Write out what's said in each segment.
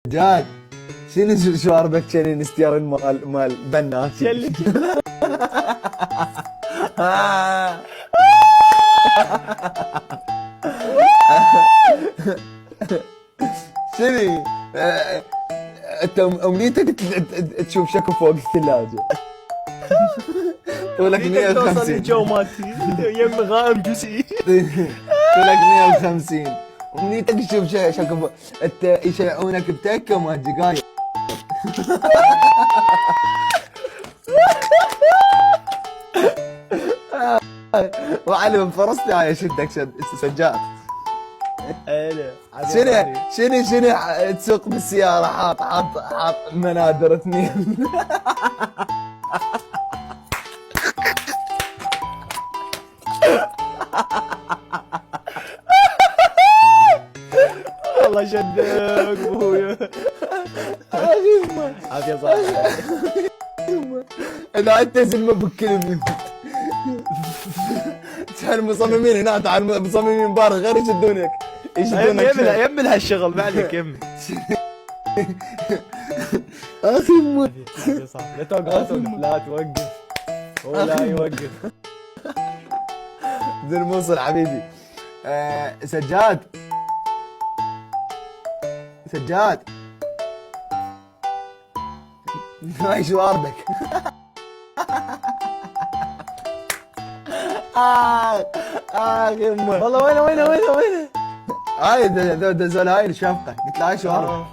جاد شنو شواربك شنو استيارين مال بنات شلك شنو انت امنيتك تشوف شكو فوق الثلاجه تقول لك 150 جو مالتي يم غائم جزئي تقول لك 150 امنيتك تشوف شكو فوق انت يشيعونك بتكه وما دقايق وعلم فرصتي هاي شدك سجاد شنو تسوق بالسيارة حاط منادر اثنين والله شدك ابويا عافية صاحبي اذا انت زلمة بكلمني كان مصممين هنا تعال مصممين بار غير يشدونك يم هالشغل ما عليك يم اخي امي لا توقف لا توقف ولا يوقف بدون موصل حبيبي. سجاد هاي شواربك يمه والله وينه هاي دزول هاي الشفقة قلت له هاي شواربك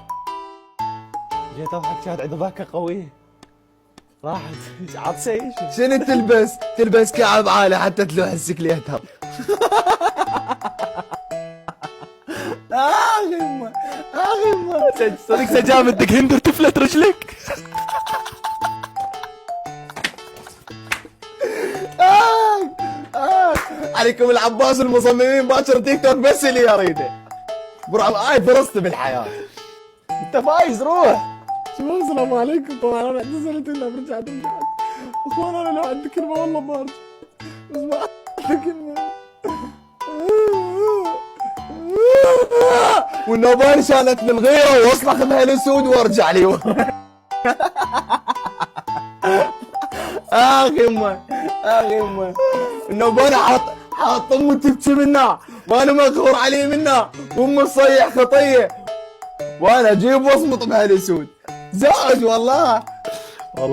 جيت اضحك شاد عنده ضحكة قوية راحت عطسة شنو تلبس كعب عالي حتى تلوح السكليتها يمه صدق سجاد بدك هندر تفلت رجلك عليكم العباس المصممين باكر تيك توك بس اللي يريده هاي فرصتي بالحياة انت فايز روح. شباب السلام عليكم. طبعا انا اعتذرت الا رجعت اخوان انا لو عندي كلمه والله ما ارجع بس ما عندي كلمه والنوبان شانت للغيره واصلخ بها الاسود وارجع لي يمه النوبان حاط امه تبكي منها وانا مغور عليه منها وامه تصيح خطيه وانا اجيب واصمط بها الاسود زوج والله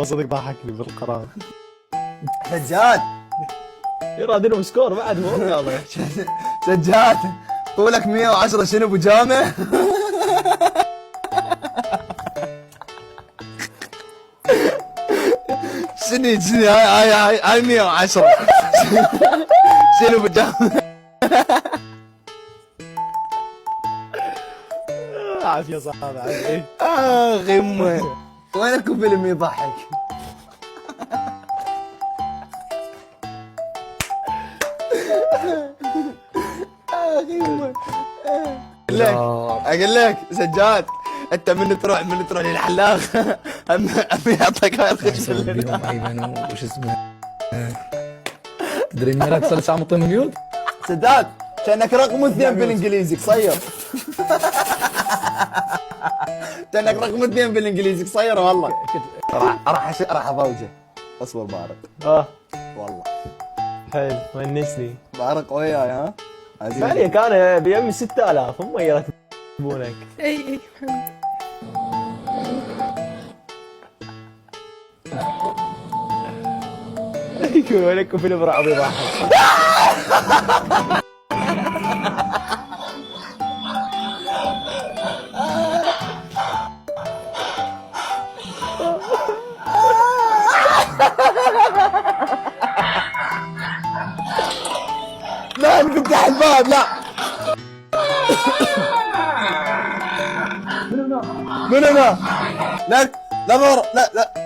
صدق ضحكني بالقرار. سجاد يرادينهم سكور بعد مو يلا سجاد طولك 110 شنو بجامه شنو هاي 110 شنو بجامه عافية صاحبي عافية يمه وينكم فيلم يضحك يمه اقول لك سجاد انت من تروح للحلاق هم يعطيك هاي الخشب ايمن وش اسمه تدري اني لك صار ساعه مطي مليون سداد كانك رقم 2 بالانجليزي قصير كانك رقم 2 بالانجليزي قصير والله راح اضوجه اصبر بارق والله حلو ونسني بارق وياي ها عليك انا بيمي 6000 هم يرتبونك اي يقولوا لكم فيلم رعب يضحك لا نفتح الباب لا من هنا لا لا